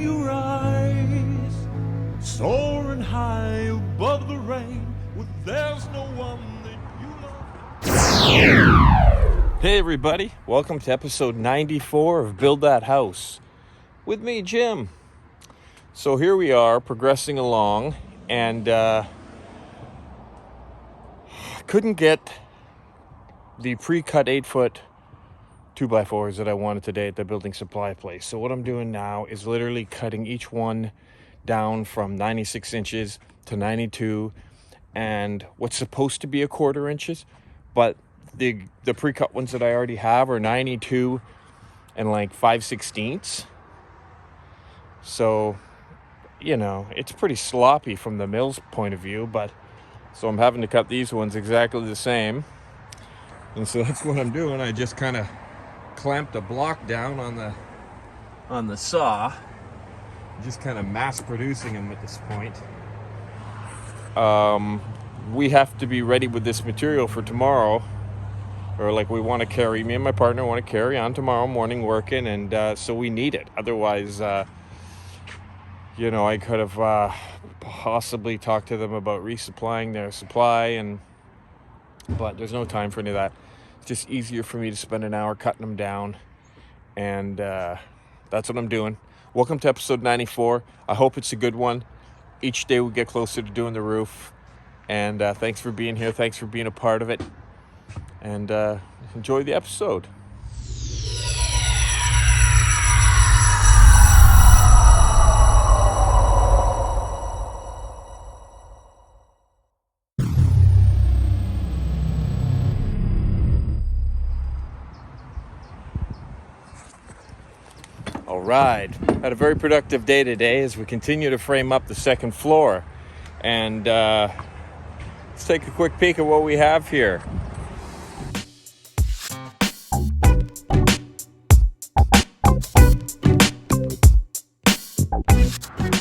you rise, soaring high above the rain, with there's no one that you love. Hey everybody, welcome to episode 94 of Build That House with me, Jim. So here we are progressing along, and couldn't get the pre-cut 8-foot 2x4s that I wanted today at the building supply place. So what I'm doing now is literally cutting each one down from 96 inches to 92, and what's supposed to be 1/4 inches, but the pre-cut ones that I already have are 92 and like 5/16. So, you know, it's pretty sloppy from the mill's point of view, but so I'm having to cut these ones exactly the same. And so that's what I'm doing. I just kind of clamped a block down on the saw, just kind of mass producing them at this point. We have to be ready with this material for tomorrow, or like me and my partner want to carry on tomorrow morning working, and so we need it. Otherwise, you know, I could have possibly talked to them about resupplying their supply, but there's no time for any of that. It's just easier for me to spend an hour cutting them down, and that's what I'm doing. Welcome to episode 94. I hope it's a good one. Each day we get closer to doing the roof, and thanks for being here. Thanks for being a part of it, and enjoy the episode. All right, had a very productive day today as we continue to frame up the second floor, and let's take a quick peek at what we have here.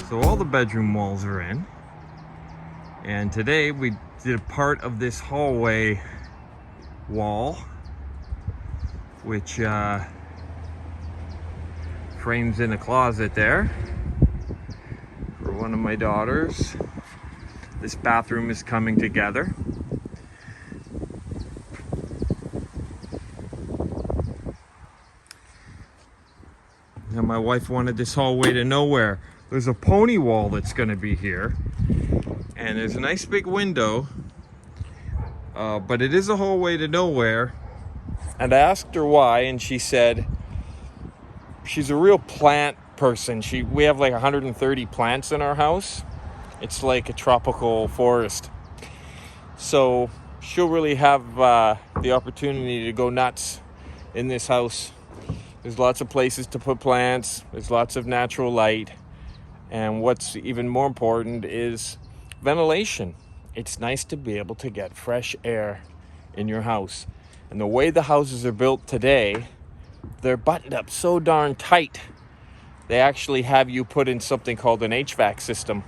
So all the bedroom walls are in, and today we did a part of this hallway wall, which frames in a closet there for one of my daughters. This bathroom is coming together. And my wife wanted this hallway to nowhere. There's a pony wall that's going to be here, and there's a nice big window, but it is a hallway to nowhere. And I asked her why, and she said she's a real plant person. We have like 130 plants in our house. It's like a tropical forest. So she'll really have the opportunity to go nuts in this house. There's lots of places to put plants. There's lots of natural light. And what's even more important is ventilation. It's nice to be able to get fresh air in your house. And the way the houses are built today, they're buttoned up so darn tight. They actually have you put in something called an HVAC system.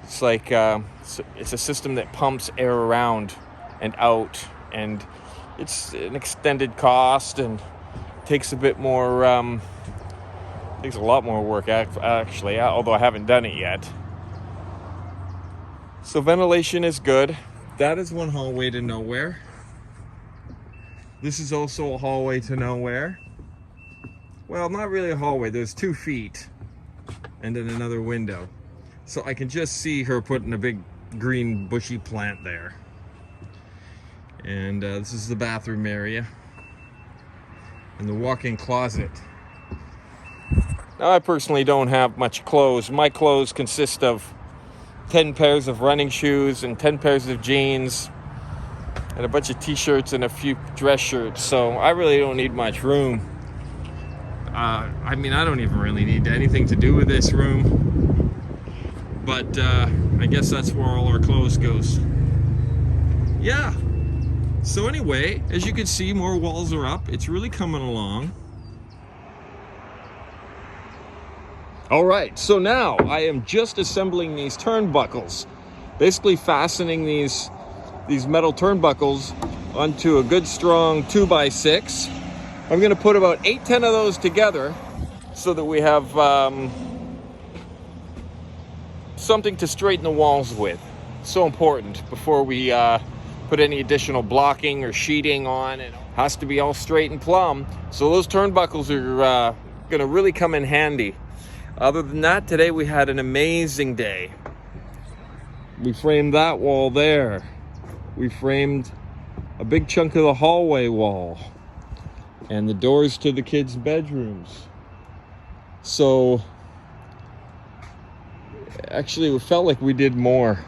It's like it's a system that pumps air around and out, and it's an extended cost and takes a bit more. Takes a lot more work actually, although I haven't done it yet. So ventilation is good. That is one hallway to nowhere. This is also a hallway to nowhere. Well, not really a hallway. There's 2 feet and then another window. So I can just see her putting a big green bushy plant there. And this is the bathroom area and the walk-in closet. Now, I personally don't have much clothes. My clothes consist of 10 pairs of running shoes and 10 pairs of jeans and a bunch of t-shirts and a few dress shirts, so I really don't need much room. I mean, I don't even really need anything to do with this room, but I guess that's where all our clothes goes. Yeah, so anyway, as you can see, more walls are up. It's really coming along. All right, so now I am just assembling these turnbuckles, basically fastening these metal turnbuckles onto a good strong 2x6. I'm going to put about 8-10 of those together so that we have something to straighten the walls with. So important before we put any additional blocking or sheeting on. It has to be all straight and plumb. So those turnbuckles are gonna really come in handy. Other than that, today we had an amazing day. We framed that wall there. We framed a big chunk of the hallway wall and the doors to the kids' bedrooms. So actually, it felt like we did more.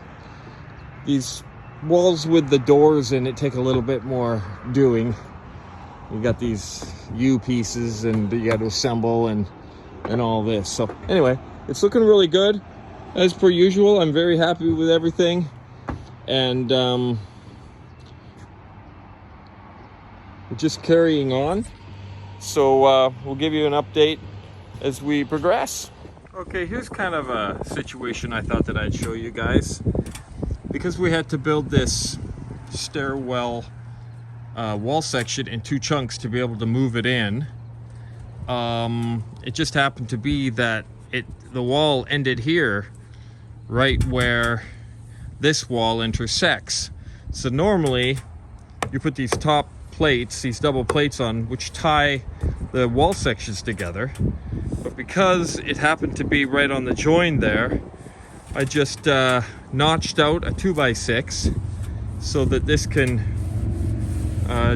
These walls with the doors in it take a little bit more doing. You got these U pieces and you got to assemble and all this. So anyway, it's looking really good as per usual. I'm very happy with everything, and we're just carrying on. So we'll give you an update as we progress. Okay, here's kind of a situation I thought that I'd show you guys. Because we had to build this stairwell wall section in 2 chunks to be able to move it in, it just happened to be that the wall ended here, right where this wall intersects. So normally you put these top plates, these double plates on, which tie the wall sections together. But because it happened to be right on the join there, I just notched out a 2x6 so that this can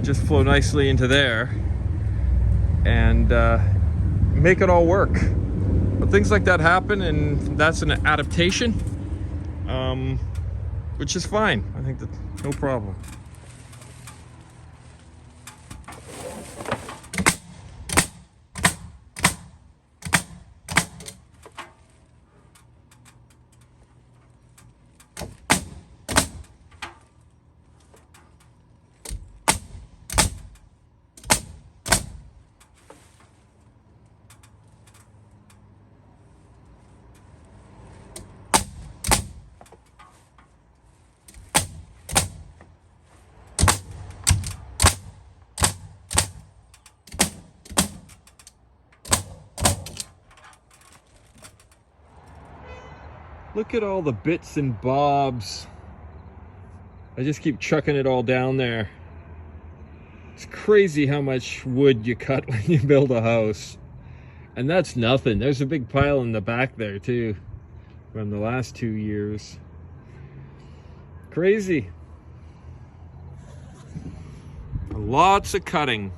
just flow nicely into there and make it all work. But things like that happen, and that's an adaptation, which is fine. I think that's no problem. Look at all the bits and bobs. I just keep chucking it all down there. It's crazy how much wood you cut when you build a house. And that's nothing. There's a big pile in the back there too, from the last 2 years. Crazy. Lots of cutting.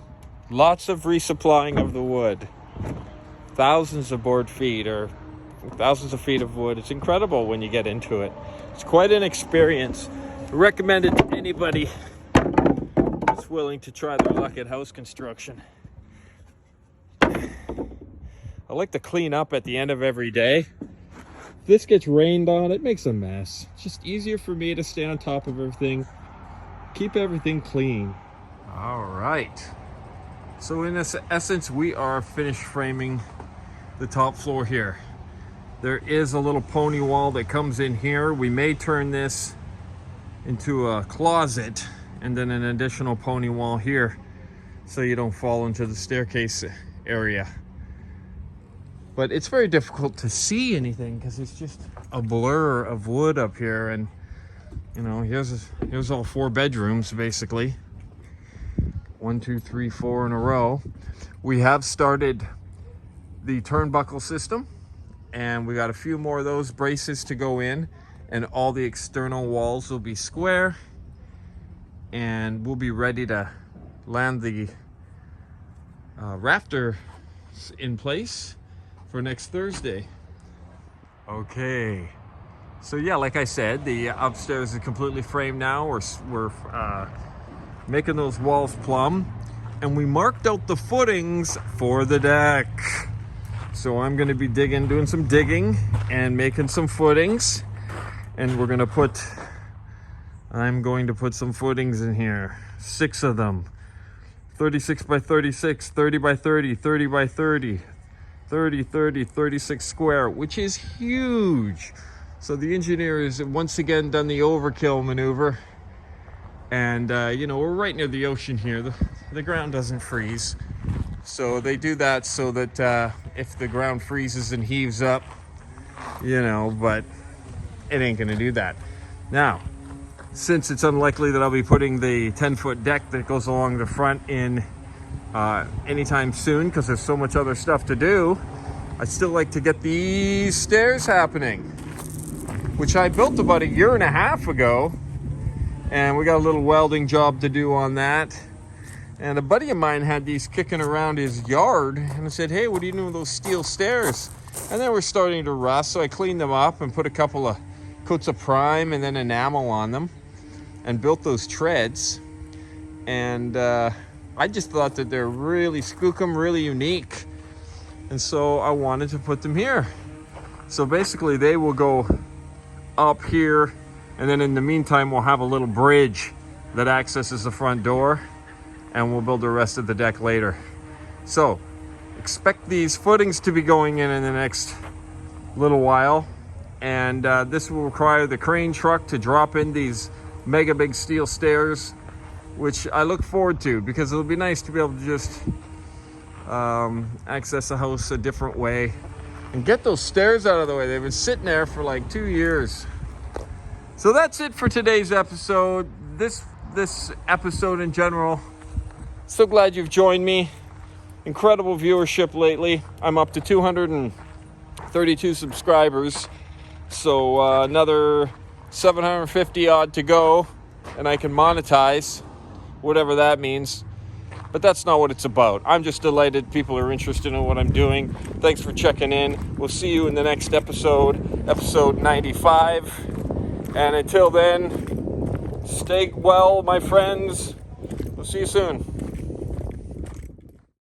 Lots of resupplying of the wood. Thousands of board feet, or thousands of feet of wood. It's incredible when you get into it. It's quite an experience. I recommend it to anybody that's willing to try their luck at house construction. I like to clean up at the end of every day. If this gets rained on, it makes a mess. It's just easier for me to stay on top of everything, keep everything clean. All right. So in essence, we are finished framing the top floor here. There is a little pony wall that comes in here. We may turn this into a closet and then an additional pony wall here so you don't fall into the staircase area. But it's very difficult to see anything because it's just a blur of wood up here. And you know, here's all 4 bedrooms basically. 1, 2, 3, 4 in a row. We have started the turnbuckle system, and we got a few more of those braces to go in, and all the external walls will be square, and we'll be ready to land the rafters in place for next Thursday. Okay, so yeah, like I said, the upstairs is completely framed now. We're making those walls plumb, and we marked out the footings for the deck. So I'm going to be doing some digging and making some footings, and I'm going to put some footings in here, 6 of them, 36 by 36, 30 by 30, 30 by 30, 30, 30, 36 square, which is huge. So the engineer has once again done the overkill maneuver, and you know, we're right near the ocean here. The ground doesn't freeze. So they do that so that if the ground freezes and heaves up, you know, but it ain't gonna do that. Now, since it's unlikely that I'll be putting the 10-foot deck that goes along the front in anytime soon, because there's so much other stuff to do, I'd still like to get these stairs happening, which I built about 1.5 years ago, and we got a little welding job to do on that. And a buddy of mine had these kicking around his yard, and I said, hey, what are you doing with those steel stairs? And they were starting to rust, so I cleaned them up and put a couple of coats of prime and then enamel on them and built those treads. And I just thought that they're really skookum, really unique. And so I wanted to put them here. So basically they will go up here, and then in the meantime we'll have a little bridge that accesses the front door, and we'll build the rest of the deck later. So expect these footings to be going in the next little while, and this will require the crane truck to drop in these mega big steel stairs, which I look forward to, because it'll be nice to be able to just access the house a different way and get those stairs out of the way. They've been sitting there for like 2 years. So that's it for today's episode. This episode in general. So glad you've joined me. Incredible viewership lately. I'm up to 232 subscribers. So another 750 odd to go, and I can monetize, whatever that means. But that's not what it's about. I'm just delighted people are interested in what I'm doing. Thanks for checking in. We'll see you in the next episode, episode 95. And until then, stay well, my friends. We'll see you soon.